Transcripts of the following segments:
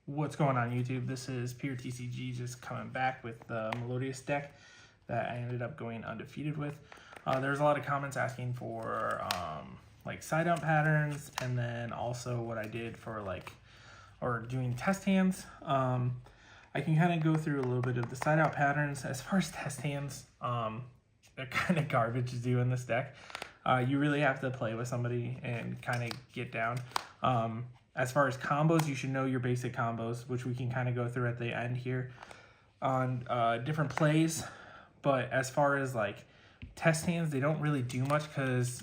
What's going on YouTube? This is Pure TCG just coming back with the Melodious deck that I ended up going undefeated with. There's a lot of comments asking for like side out patterns, and then also what I did for doing test hands. I can kind of go through a little bit of the side out patterns. As far as test hands, they're kind of garbage to do in this deck. You really have to play with somebody and kind of get down. As far as combos, you should know your basic combos, which we can kind of go through at the end here on different plays. But as far as like test hands, they don't really do much because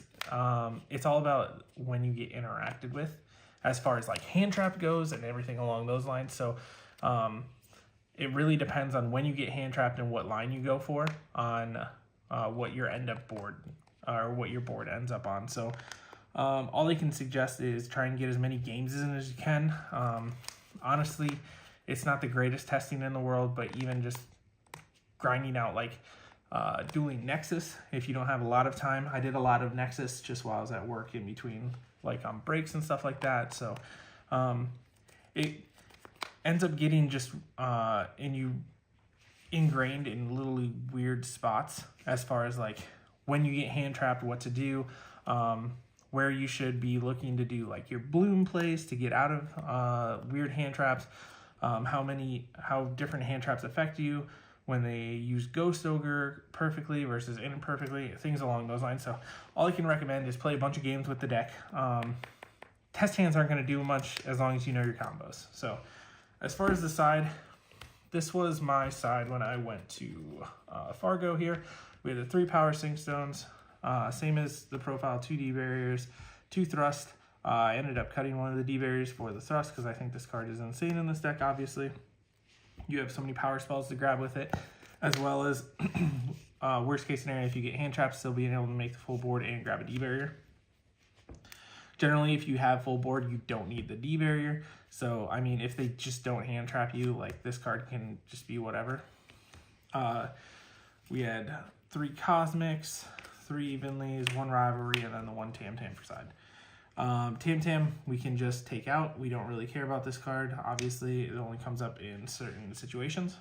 it's all about when you get interacted with as far as like hand trap goes and everything along those lines. So it really depends on when you get hand trapped and what line you go for on what your end up board or what your board ends up on. So all I can suggest is try and get as many games in as you can. Honestly, it's not the greatest testing in the world, but even just grinding out like doing Nexus, if you don't have a lot of time. I did a lot of Nexus just while I was at work in between like on breaks and stuff like that. So it ends up getting just ingrained in little weird spots as far as like when you get hand trapped, what to do, where you should be looking to do like your bloom plays to get out of weird hand traps, how different hand traps affect you when they use Ghost Ogre perfectly versus imperfectly, things along those lines. So all I can recommend is play a bunch of games with the deck. Test hands aren't going to do much as long as you know your combos. So as far as the side, this was my side when I went to Fargo here. We had the 3 power sink stones, same as the profile, 2 D barriers, 2 thrust. I ended up cutting one of the D barriers for the thrust because I think this card is insane in this deck, obviously. You have so many power spells to grab with it, as well as worst case scenario, if you get hand trapped, still being able to make the full board and grab a D barrier. Generally, if you have full board, you don't need the D barrier. So, I mean, if they just don't hand trap you, like this card can just be whatever. We had 3 Cosmics, 3 Evenlies, 1 Rivalry, and then the 1 Tam Tam for side. Tam Tam we can just take out. We don't really care about this card. Obviously, it only comes up in certain situations.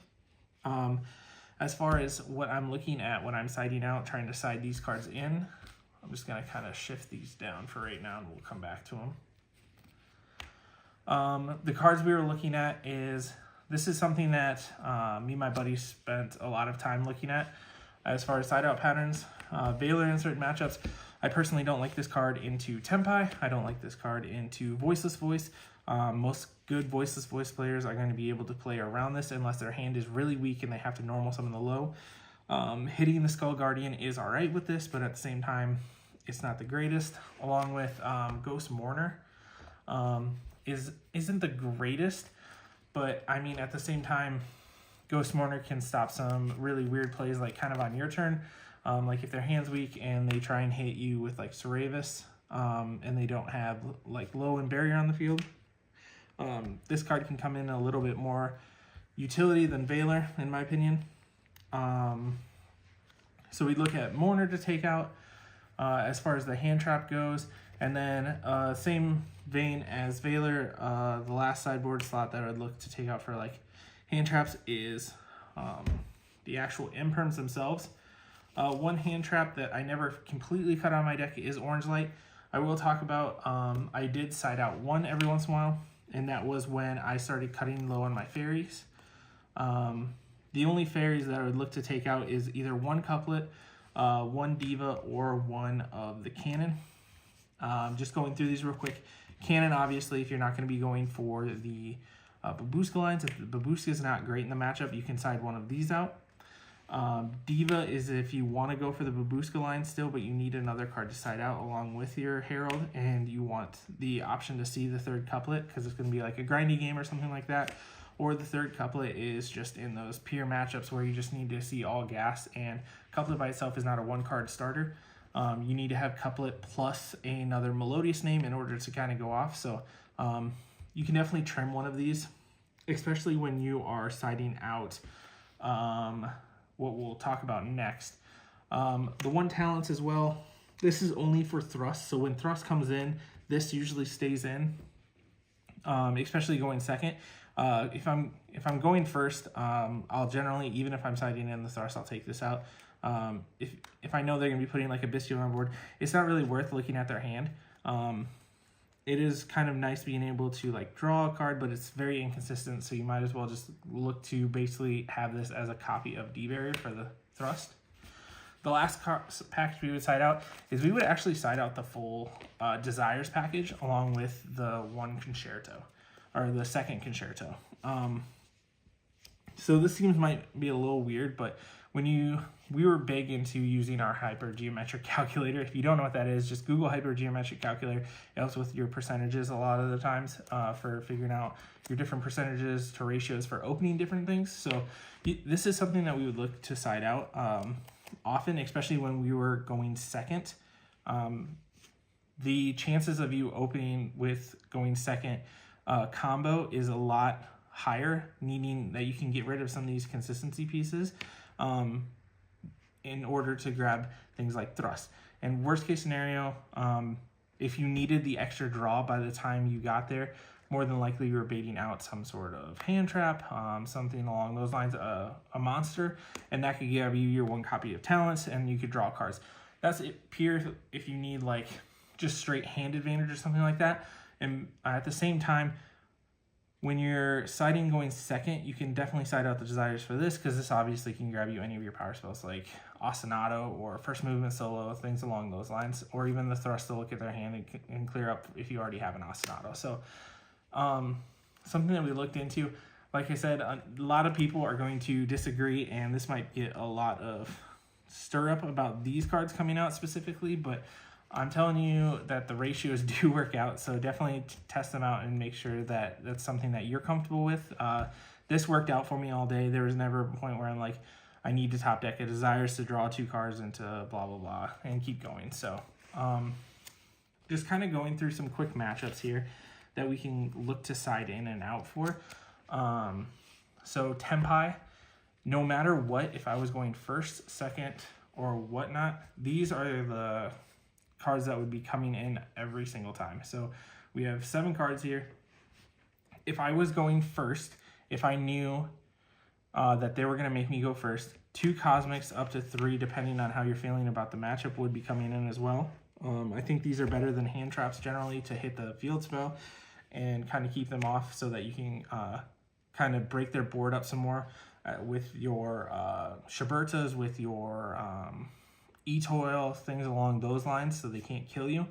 As far as what I'm looking at when I'm siding out, trying to side these cards in, I'm just going to kind of shift these down for right now, and we'll come back to them. The cards we were looking at this is something that me and my buddies spent a lot of time looking at as far as side out patterns. Valor in certain matchups. I personally don't like this card into Tempai. I don't like this card into Voiceless Voice. Most good Voiceless Voice players are going to be able to play around this unless their hand is really weak and they have to normal summon the low. Hitting the Skull Guardian is alright with this, but at the same time, it's not the greatest. Along with Ghost Mourner isn't the greatest, but I mean at the same time, Ghost Mourner can stop some really weird plays like kind of on your turn. Like if their hand's weak and they try and hit you with like Ceravis and they don't have like low and barrier on the field. This card can come in a little bit more utility than Valor in my opinion. So we look at Mourner to take out as far as the hand trap goes, and then same vein as Valor, the last sideboard slot that I would look to take out for like hand traps is the actual imperms themselves. One hand trap that I never completely cut on my deck is Orange Light. I will talk about, I did side out one every once in a while, and that was when I started cutting low on my fairies. The only fairies that I would look to take out is either 1 Couplet, 1 Diva, or 1 of the Cannon. Just going through these real quick. Cannon, obviously, if you're not going to be going for the Babushka lines, if the Babushka is not great in the matchup, you can side one of these out. Diva is if you want to go for the Babushka line still, but you need another card to side out along with your Herald, and you want the option to see the 3rd Couplet because it's going to be like a grindy game or something like that. Or the 3rd Couplet is just in those pure matchups where you just need to see all gas, and Couplet by itself is not a 1-card starter. You need to have Couplet plus another Melodious name in order to kind of go off. So you can definitely trim one of these, especially when you are siding out what we'll talk about next. The 1 Talents as well. This is only for thrust. So when thrust comes in, this usually stays in. especially going second. If I'm going first, I'll generally, even if I'm siding in the thrust, I'll take this out. If I know they're gonna be putting like a Bistio on board, it's not really worth looking at their hand. It is kind of nice being able to like draw a card, but it's very inconsistent, so you might as well just look to basically have this as a copy of D-Barrier for the thrust. The last package we would side out is we would actually side out the full Desires package along with the one concerto, or the second concerto. So this seems might be a little weird, but when we were big into using our hypergeometric calculator. If you don't know what that is, just Google hypergeometric calculator. It helps with your percentages a lot of the times for figuring out your different percentages to ratios for opening different things. So this is something that we would look to side out often, especially when we were going second. The chances of you opening with going second combo is a lot higher, meaning that you can get rid of some of these consistency pieces in order to grab things like thrust. And worst case scenario, if you needed the extra draw by the time you got there, more than likely you were baiting out some sort of hand trap, something along those lines, a monster, and that could give you your one copy of talents and you could draw cards. That's it pure if you need like just straight hand advantage or something like that. And at the same time, when you're siding going second, you can definitely side out the Desires for this, because this obviously can grab you any of your power spells like Ostinato or First Movement Solo, things along those lines, or even the Thrust to look at their hand and clear up if you already have an Ostinato. So something that we looked into, like I said, a lot of people are going to disagree, and this might get a lot of stir up about these cards coming out specifically, but I'm telling you that the ratios do work out, so definitely test them out and make sure that that's something that you're comfortable with. This worked out for me all day. There was never a point where I'm like, I need to top deck a Desires to draw 2 cards into blah, blah, blah, and keep going. So just kind of going through some quick matchups here that we can look to side in and out for. So Tenpai, no matter what, if I was going first, second, or whatnot, these are the cards that would be coming in every single time. So we have 7 cards here. If I was going first, if I knew that they were going to make me go first, 2 Cosmics up to 3, depending on how you're feeling about the matchup, would be coming in as well. I think these are better than hand traps generally to hit the field spell and kind of keep them off so that you can kind of break their board up some more with your Shibertas, with your E-Toil, things along those lines, so they can't kill you.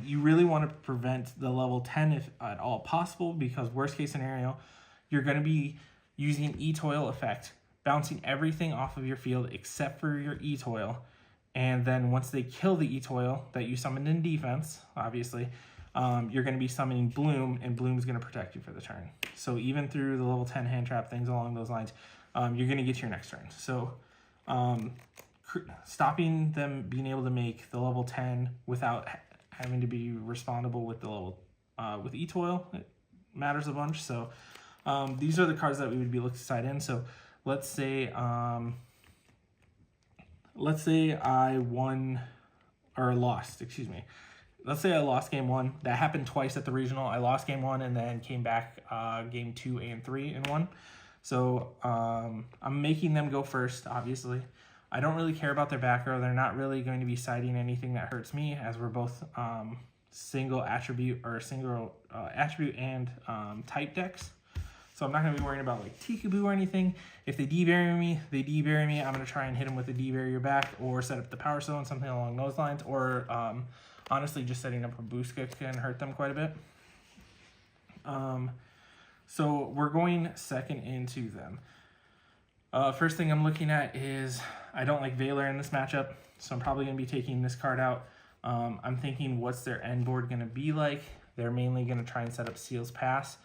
You really want to prevent the level 10 if at all possible, because worst case scenario, you're going to be using E-Toil effect, bouncing everything off of your field except for your E-Toil, and then once they kill the E-Toil that you summoned in defense, obviously, you're going to be summoning Bloom, and Bloom is going to protect you for the turn. So even through the level 10 hand trap, things along those lines, you're going to get your next turn. So stopping them being able to make the level 10 without having to be responsible with the level with E-Toil, it matters a bunch. So these are the cards that we would be looking to side in. So let's say I won or lost, excuse me. Let's say I lost game 1. That happened twice at the regional. I lost game 1 and then came back game 2 and 3 and won. So I'm making them go first, obviously. I don't really care about their back row. They're not really going to be siding anything that hurts me, as we're both single attribute and type decks. So I'm not going to be worrying about like Tikaboo or anything. If they debury me, they debury me. I'm going to try and hit them with a debarrier back, or set up the power stone, something along those lines. Or honestly, just setting up a Booska can hurt them quite a bit. So we're going second into them. First thing I'm looking at is I don't like Valor in this matchup, so I'm probably going to be taking this card out. I'm thinking, what's their end board going to be like? They're mainly going to try and set up Seal's Pass.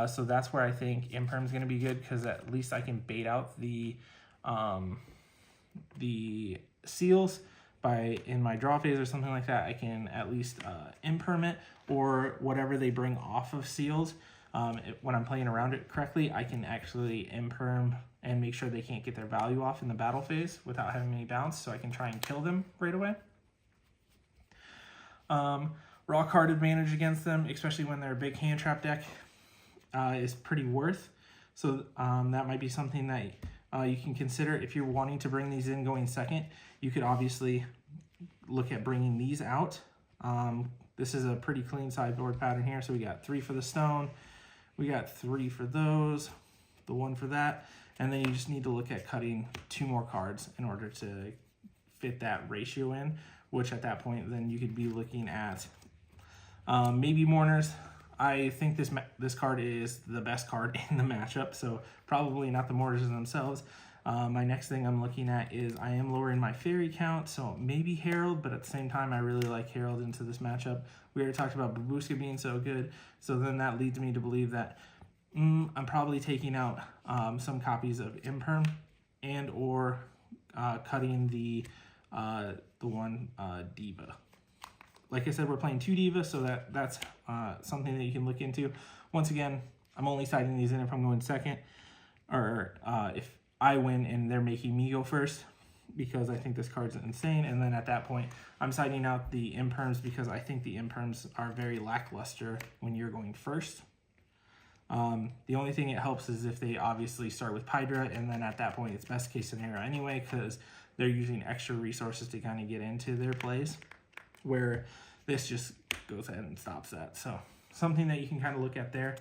So that's where I think Imperm's going to be good, because at least I can bait out the Seals by in my draw phase or something like that. I can at least Imperm it, or whatever they bring off of Seals. When I'm playing around it correctly, I can actually Imperm and make sure they can't get their value off in the battle phase without having any bounce, so I can try and kill them right away. raw card advantage against them, especially when they're a big hand trap deck, is pretty worth. So that might be something that you can consider if you're wanting to bring these in going second. You could obviously look at bringing these out. This is a pretty clean sideboard pattern here. So we got 3 for the stone, we got 3 for those, the 1 for that, and then you just need to look at cutting 2 more cards in order to fit that ratio in, which at that point then you could be looking at maybe Mourners. I think this card is the best card in the matchup, so probably not the Mourners themselves. My next thing I'm looking at is I am lowering my fairy count, so maybe Herald, but at the same time I really like Herald into this matchup. We already talked about Babushka being so good, so then that leads me to believe that I'm probably taking out some copies of Imperm and or cutting the one Diva. Like I said, we're playing 2 Diva, so that's something that you can look into. Once again, I'm only siding these in if I'm going second, or if I win and they're making me go first, because I think this card's insane. And then at that point, I'm siding out the Imperms because I think the Imperms are very lackluster when you're going first. The only thing it helps is if they obviously start with Pydra, and then at that point it's best case scenario anyway, because they're using extra resources to kind of get into their plays, where this just goes ahead and stops that. So something that you can kind of look at there.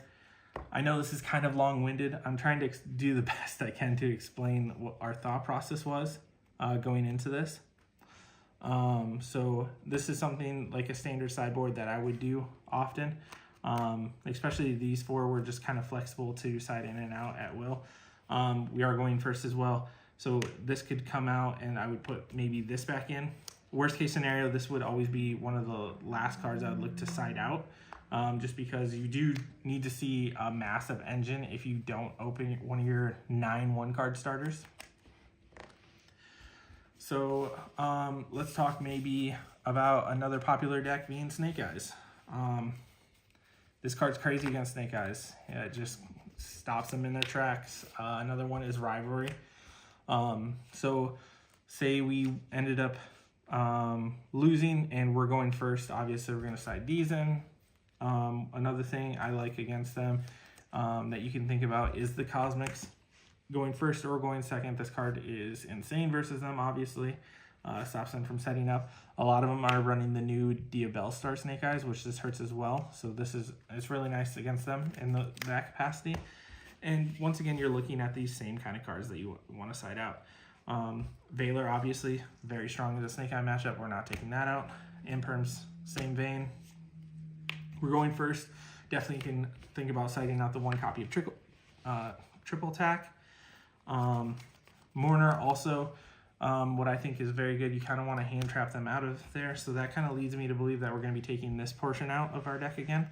I know this is kind of long-winded. I'm trying to do the best I can to explain what our thought process was going into this. So this is something like a standard sideboard that I would do often. Especially these 4 were just kind of flexible to side in and out at will. We are going first as well. So this could come out and I would put maybe this back in. Worst case scenario, this would always be one of the last cards I would look to side out. Just because you do need to see a massive engine if you don't open one of your 9 1-card starters. So let's talk maybe about another popular deck being Snake Eyes. This card's crazy against Snake Eyes. Yeah, it just stops them in their tracks. Another one is Rivalry. So say we ended up losing and we're going first. Obviously, we're going to side these in. Another thing I like against them that you can think about is the Cosmics. Going first or going second, this card is insane versus them, obviously. Stops them from setting up. A lot of them are running the new Diabellstar Snake Eyes, which this hurts as well. So it's really nice against them in that capacity. And once again, you're looking at these same kind of cards that you want to side out. Valor, obviously, very strong in the Snake Eye matchup. We're not taking that out. Imperms, same vein. We're going first. Definitely can think about siding out the 1 copy of Triple Attack. Mourner also, what I think is very good. You kind of want to hand trap them out of there. So that kind of leads me to believe that we're going to be taking this portion out of our deck again.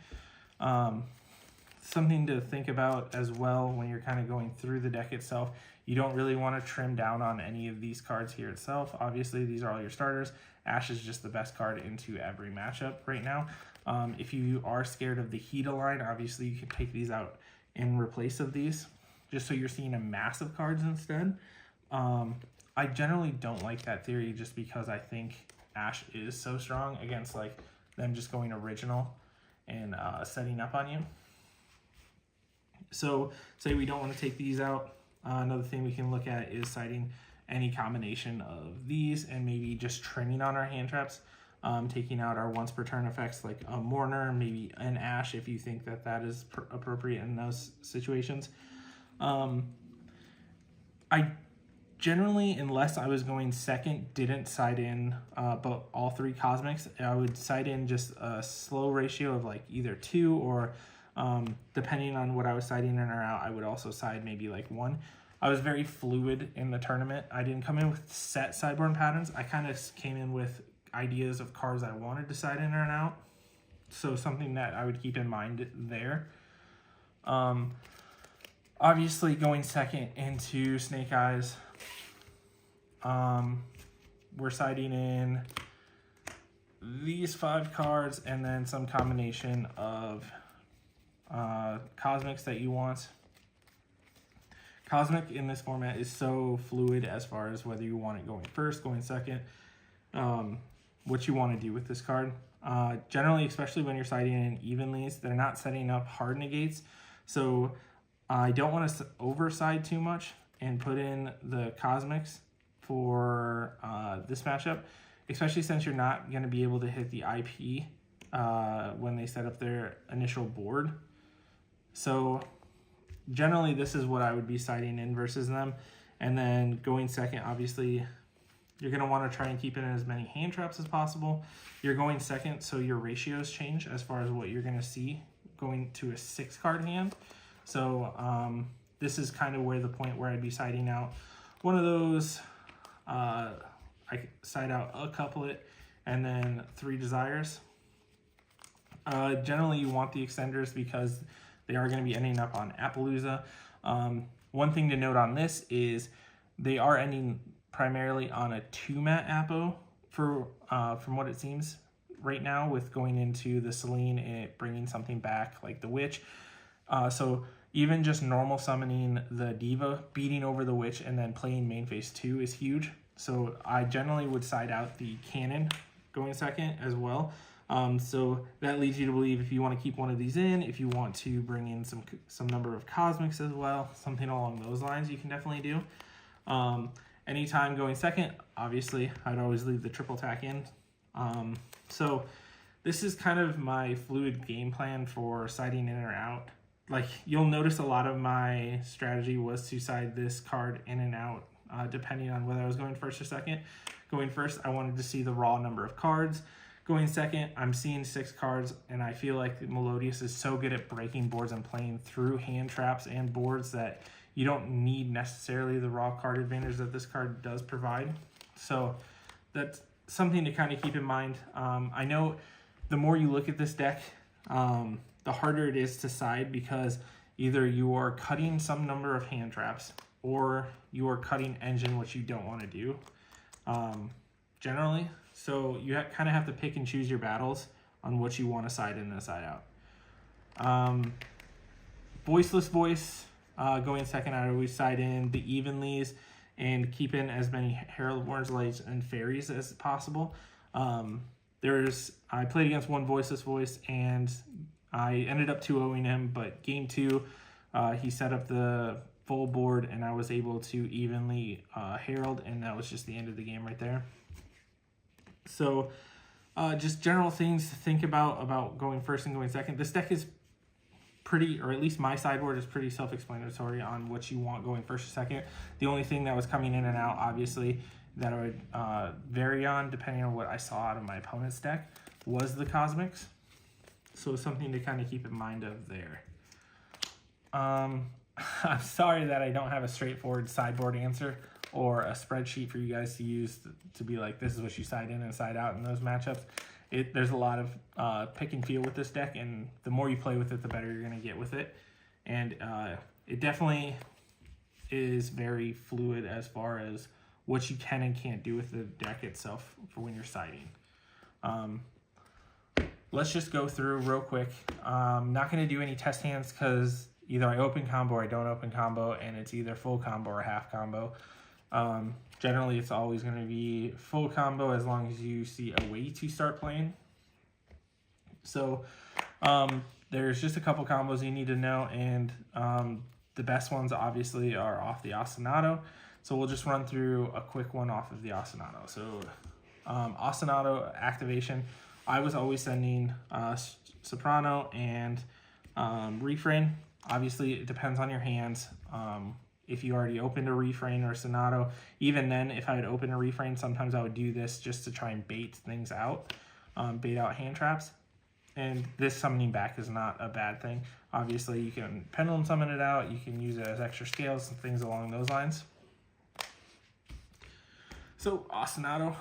Something to think about as well when you're kind of going through the deck itself. You don't really want to trim down on any of these cards here itself. Obviously, these are all your starters. Ash is just the best card into every matchup right now. If you are scared of the Hida line, obviously you can take these out in replace of these, just so you're seeing a mass of cards instead. I generally don't like that theory just because I think Ash is so strong against like them just going original and setting up on you. So say we don't want to take these out. Another thing we can look at is siding any combination of these and maybe just trimming on our hand traps. Taking out our once per turn effects like a Mourner, maybe an Ash if you think that is appropriate in those situations. I generally, unless I was going second, didn't side in but all 3 Cosmics. I would side in just a slow ratio of like either 2 or depending on what I was siding in or out, I would also side maybe like 1. I was very fluid in the tournament. I didn't come in with set sideboard patterns. I kind of came in with ideas of cards I wanted to side in or out. So something that I would keep in mind there. Obviously going second into Snake Eyes, we're siding in these 5 cards and then some combination of Cosmics that you want. Cosmic in this format is so fluid as far as whether you want it going first, going second, what you want to do with this card. Generally, especially when you're siding in evenlies, they're not setting up hard negates. So I don't want to overside too much and put in the cosmics for this matchup, especially since you're not going to be able to hit the IP when they set up their initial board. So generally, this is what I would be siding in versus them. And then going second, obviously, you're going to want to try and keep in as many hand traps as possible. You're going second, so your ratios change as far as what you're going to see going to a 6-card hand. So this is kind of where the point where I'd be siding out one of those. I side out a couplet and then 3 desires. Generally, you want the extenders because they are going to be ending up on Appaloosa. One thing to note on this is they are ending primarily on a 2-mat Appo for from what it seems right now, with going into the Selene and it bringing something back like the Witch. So even just normal summoning the Diva, beating over the Witch, and then playing main phase 2 is huge. So I generally would side out the Cannon going second as well. So that leads you to believe if you want to keep one of these in, if you want to bring in some number of Cosmics as well, something along those lines you can definitely do. Anytime going second, obviously, I'd always leave the triple tack in. So this is kind of my fluid game plan for siding in or out. Like, you'll notice a lot of my strategy was to side this card in and out, depending on whether I was going first or second. Going first, I wanted to see the raw number of cards. Going second, I'm seeing 6 cards, and I feel like Melodious is so good at breaking boards and playing through hand traps and boards that you don't need necessarily the raw card advantage that this card does provide. So that's something to kind of keep in mind. I know the more you look at this deck, the harder it is to side, because either you are cutting some number of hand traps or you are cutting engine, which you don't want to do generally. So you kind of have to pick and choose your battles on what you want to side in and side out. Voiceless Voice, going second, I always side in the evenlies and keep in as many Herald Warns, Lights, and Fairies as possible. I played against one Voiceless Voice and I ended up 2-0ing him, but game 2, he set up the full board and I was able to evenly Herald, and that was just the end of the game right there. So just general things to think about going first and going second. This deck is pretty, or at least my sideboard is pretty self-explanatory on what you want going first or second. The only thing that was coming in and out, obviously, that I would vary on depending on what I saw out of my opponent's deck was the Cosmics. So something to kind of keep in mind of there. I'm sorry that I don't have a straightforward sideboard answer or a spreadsheet for you guys to use to be like, this is what you side in and side out in those matchups. There's a lot of pick and feel with this deck, and the more you play with it, the better you're going to get with it. And it definitely is very fluid as far as what you can and can't do with the deck itself for when you're siding. Let's just go through real quick. I'm not going to do any test hands because either I open combo or I don't open combo, and it's either full combo or half combo. Generally, it's always going to be full combo as long as you see a way to start playing. So there's just a couple combos you need to know, and the best ones obviously are off the Ostinato. So we'll just run through a quick one off of the Ostinato. So Ostinato activation, I was always sending Soprano and Refrain. Obviously, it depends on your hands. If you already opened a Refrain or Sonato, even then, if I would open a Refrain, sometimes I would do this just to try and bait things out, bait out hand traps. And this summoning back is not a bad thing. Obviously, you can pendulum summon it out. You can use it as extra scales and things along those lines. So Ostinato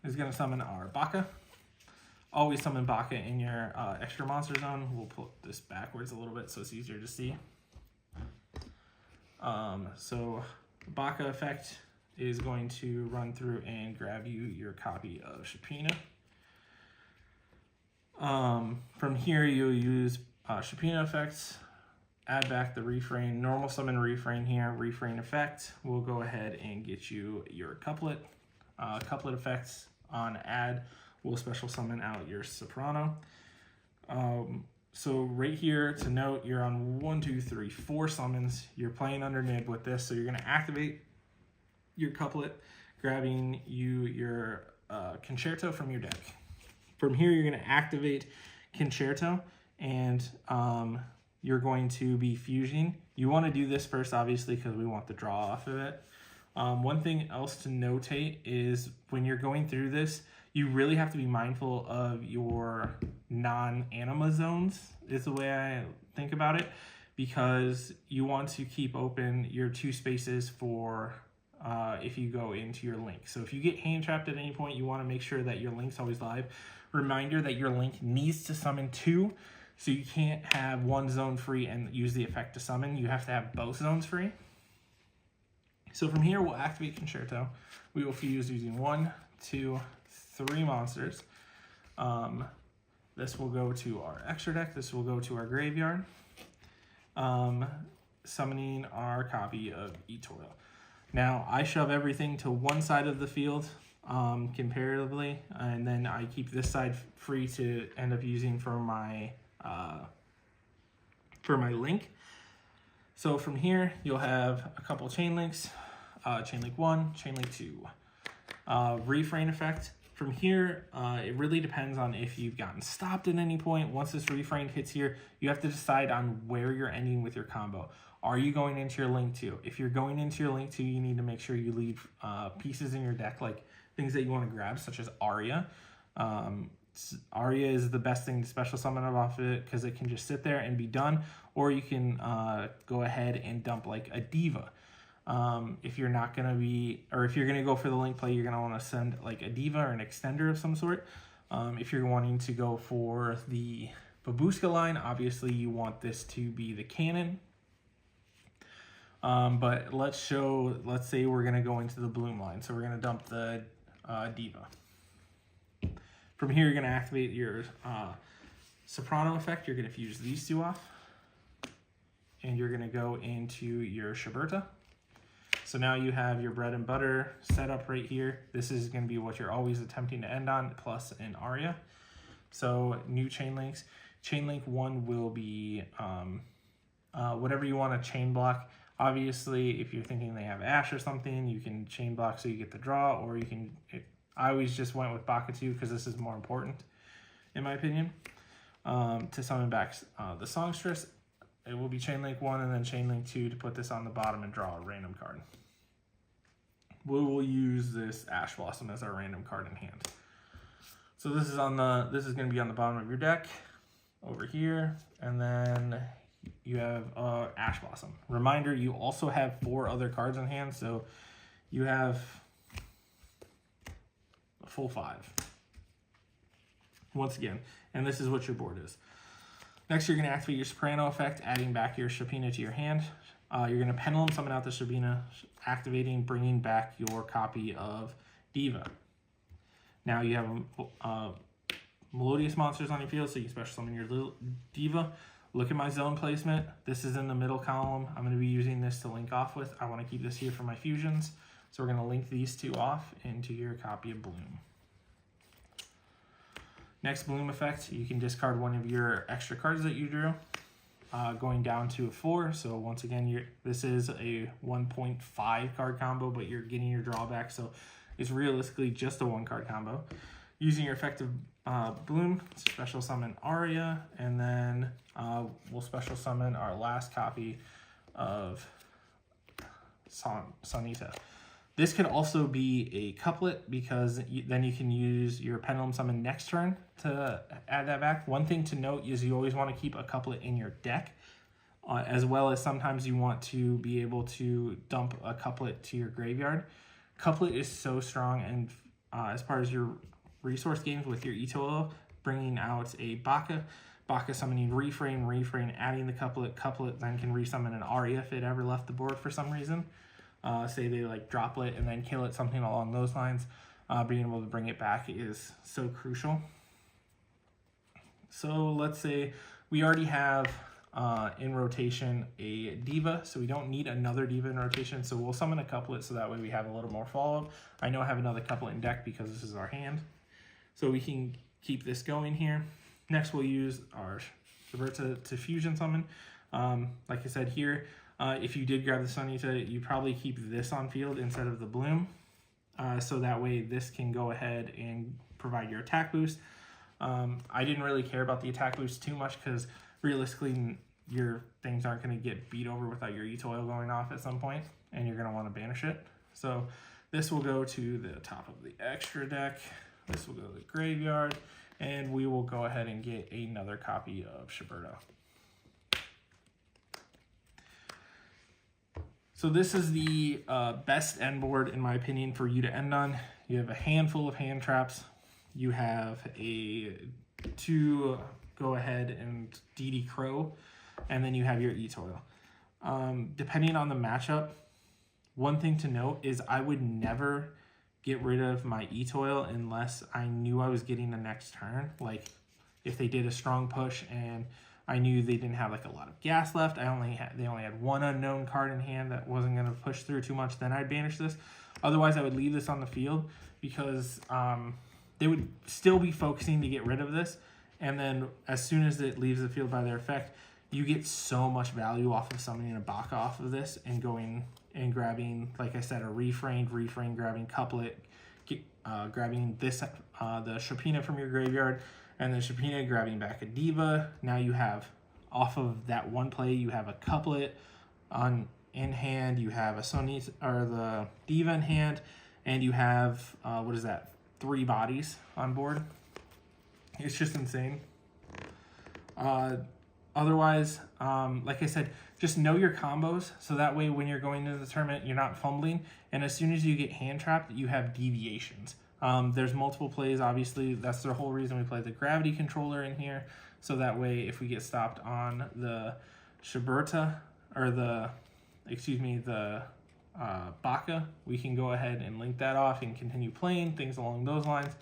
is going to summon our Baka. Always summon Baka in your extra monster zone. We'll put this backwards a little bit so it's easier to see. So the Baka effect is going to run through and grab you your copy of Shapina. From here, you'll use Shapina effects, add back the Refrain, normal summon Refrain here, Refrain effect. We'll go ahead and get you your couplet. Couplet effects on add we'll special summon out your soprano. So right here to note, you're on 1, 2, 3, 4 summons. You're playing under nib with this, so you're going to activate your couplet, grabbing your concerto from your deck. From here, you're going to activate concerto, and you're going to be fusing. You want to do this first, obviously, because we want the draw off of it. One thing else to notate is when you're going through this, you really have to be mindful of your non-anima zones, is the way I think about it, because you want to keep open your 2 spaces for if you go into your link. So if you get hand trapped at any point, you want to make sure that your link's always live. Reminder that your link needs to summon 2, so you can't have 1 zone free and use the effect to summon. You have to have both zones free. So from here, we'll activate concerto. We will fuse using 1, 2, 3 monsters. This will go to our extra deck. This will go to our graveyard. Summoning our copy of eToil. Now, I shove everything to one side of the field comparatively, and then I keep this side free to end up using for my link. So from here, you'll have a couple chain links, chain link 1, chain link 2. Refrain effect. From here, it really depends on if you've gotten stopped at any point. Once this refrain hits here, you have to decide on where you're ending with your combo. Are you going into your link 2? If you're going into your link 2, you need to make sure you leave pieces in your deck, like things that you want to grab, such as Aria. Aria is the best thing to special summon off of it because it can just sit there and be done, or you can go ahead and dump like a Diva. If you're not going to be, or if you're going to go for the link play, you're going to want to send like a Diva or an extender of some sort. If you're wanting to go for the Babushka line, obviously you want this to be the cannon. But let's say we're going to go into the Bloom line. So we're going to dump the Diva. From here, you're going to activate your soprano effect. You're going to fuse these 2 off. And you're going to go into your Shiberta. So now you have your bread and butter set up right here. This is going to be what you're always attempting to end on, plus an Aria. So new chain links. Chain link 1 will be whatever you want to chain block. Obviously, if you're thinking they have Ash or something, you can chain block so you get the draw, or you can... I always just went with Bakatu because this is more important, in my opinion. To summon back the Songstress, it will be chain link 1 and then chain link 2 to put this on the bottom and draw a random card. We will use this Ash Blossom as our random card in hand. So this is going to be on the bottom of your deck over here, and then you have Ash Blossom. Reminder, you also have 4 other cards in hand, so you have a full 5. Once again, and this is what your board is. Next, you're going to activate your Soprano effect, adding back your Shapina to your hand. You're going to Pendulum summon out the Shapina, activating, bringing back your copy of Diva. Now you have Melodious monsters on your field, so you can special summon your little Diva. Look at my zone placement. This is in the middle column. I'm going to be using this to link off with. I want to keep this here for my fusions. So we're going to link these 2 off into your copy of Bloom. Next Bloom effect, you can discard one of your extra cards that you drew, going down to a 4. So once again, this is a 1.5 card combo, but you're getting your drawback. So it's realistically just a 1 card combo. Using your effective Bloom, special summon Aria, and then we'll special summon our last copy of Sonita. This could also be a couplet because then you can use your Pendulum Summon next turn to add that back. One thing to note is you always want to keep a couplet in your deck, as well as sometimes you want to be able to dump a couplet to your graveyard. Couplet is so strong, and as far as your resource gains with your eToil, bringing out a Baka summoning Refrain, adding the couplet then can resummon an Aria if it ever left the board for some reason. Say they like droplet and then kill it, something along those lines. Being able to bring it back is so crucial. So let's say we already have in rotation a Diva, so we don't need another Diva in rotation, so we'll summon a couplet so that way we have a little more follow-up. I know I have another couplet in deck because this is our hand. So we can keep this going here. Next, we'll use our Shiberta to fusion summon. Like I said here, if you did grab the Sunita, you probably keep this on field instead of the Bloom. So that way this can go ahead and provide your attack boost. I didn't really care about the attack boost too much because realistically your things aren't going to get beat over without your E-Toil going off at some point, and you're going to want to banish it. So this will go to the top of the extra deck. This will go to the graveyard, and we will go ahead and get another copy of Shiberta. So this is the best end board, in my opinion, for you to end on. You have a handful of hand traps. You have two go ahead and DD Crow, and then you have your E-Toil. Depending on the matchup, one thing to note is I would never get rid of my E-Toil unless I knew I was getting the next turn. Like if they did a strong push and I knew they didn't have like a lot of gas left, they only had one unknown card in hand that wasn't going to push through too much, then I'd banish this. Otherwise, I would leave this on the field because they would still be focusing to get rid of this. And then as soon as it leaves the field by their effect, you get so much value off of summoning a Baka off of this and going and grabbing, like I said, a refrain, grabbing couplet, grabbing this, the Shapina from your graveyard, and then Shapina grabbing back a Diva. Now you have, off of that one play, you have a couplet in hand, you have a Sony or the Diva in hand, and you have, 3 bodies on board. It's just insane. Otherwise, like I said, just know your combos, so that way when you're going into the tournament, you're not fumbling, and as soon as you get hand trapped, you have deviations. There's multiple plays, obviously. That's the whole reason we play the gravity controller in here, so that way if we get stopped on the Shiberta, or the Baka, we can go ahead and link that off and continue playing, things along those lines.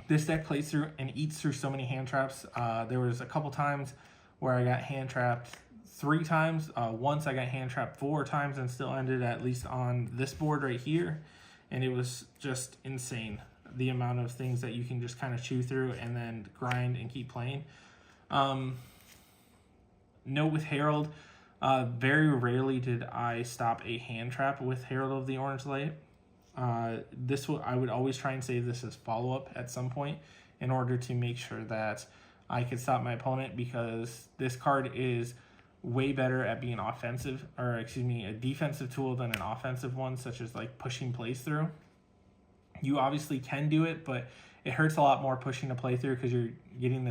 This deck plays through and eats through so many hand traps. There was a couple times where I got hand trapped 3 times. Once I got hand trapped 4 times and still ended at least on this board right here. And it was just insane, the amount of things that you can just kind of chew through and then grind and keep playing. Note with Herald, very rarely did I stop a hand trap with Herald of the Orange Light. I would always try and save this as follow-up at some point in order to make sure that I could stop my opponent, because this card is way better at being offensive, or a defensive tool than an offensive one, such as like pushing plays through. You obviously can do it, but it hurts a lot more pushing a play through because you're getting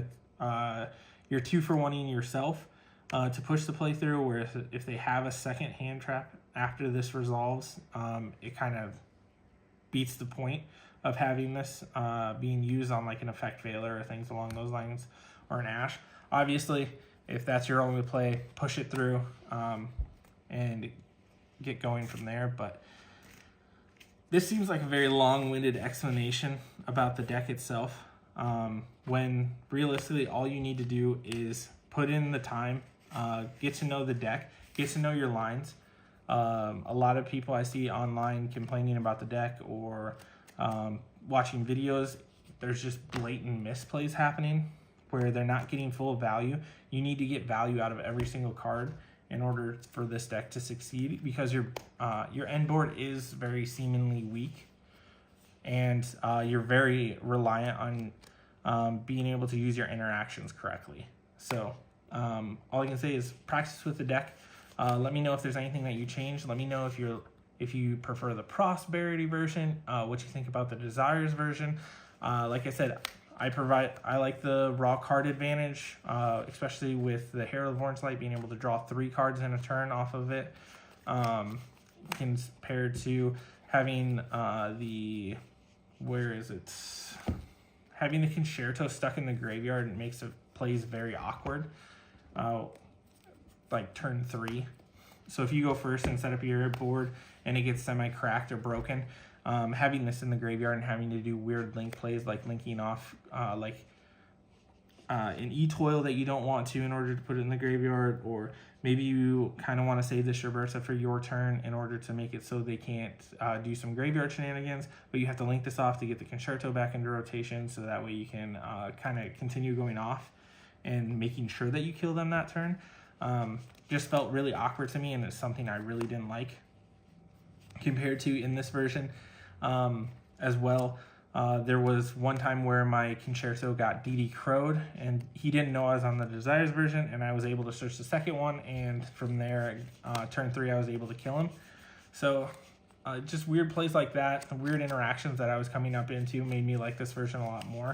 you're 2-for-1ing yourself to push the play through. Whereas if they have a second hand trap after this resolves, it kind of beats the point of having this being used on like an effect Veiler or things along those lines, or an Ash. Obviously, if that's your only play, push it through and get going from there. But this seems like a very long-winded explanation about the deck itself, when realistically all you need to do is put in the time, get to know the deck, get to know your lines. A lot of people I see online complaining about the deck or watching videos, there's just blatant misplays happening where they're not getting full value. You need to get value out of every single card in order for this deck to succeed, because your end board is very seemingly weak, and you're very reliant on being able to use your interactions correctly. So all I can say is practice with the deck. Let me know if there's anything that you changed. Let me know if you prefer the Prosperity version, what you think about the Desires version. Like I said, I like the raw card advantage, especially with the Herald of Orange Light being able to draw 3 cards in a turn off of it, compared to having having the Concerto stuck in the graveyard. It makes the plays very awkward, like turn 3. So if you go first and set up your board and it gets semi-cracked or broken, having this in the graveyard and having to do weird link plays like linking off, like an e-toil that you don't want to in order to put it in the graveyard, or maybe you kind of want to save this Traversa for your turn in order to make it so they can't do some graveyard shenanigans, but you have to link this off to get the Concerto back into rotation, so that way you can kind of continue going off and making sure that you kill them that turn. Just felt really awkward to me, and it's something I really didn't like compared to in this version as well. There was one time where my Concerto got DD Crowed, and he didn't know I was on the Desires version, and I was able to search the second one, and from there, turn 3, I was able to kill him. So just weird plays like that, the weird interactions that I was coming up into made me like this version a lot more.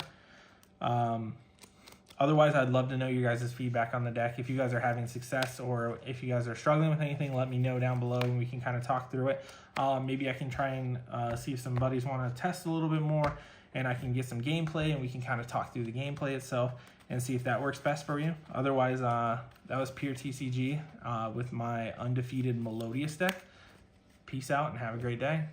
Otherwise, I'd love to know you guys' feedback on the deck. If you guys are having success, or if you guys are struggling with anything, let me know down below and we can kind of talk through it. Maybe I can try and see if some buddies want to test a little bit more, and I can get some gameplay and we can kind of talk through the gameplay itself and see if that works best for you. Otherwise, that was pure TCG with my Undefeated Melodious deck. Peace out and have a great day.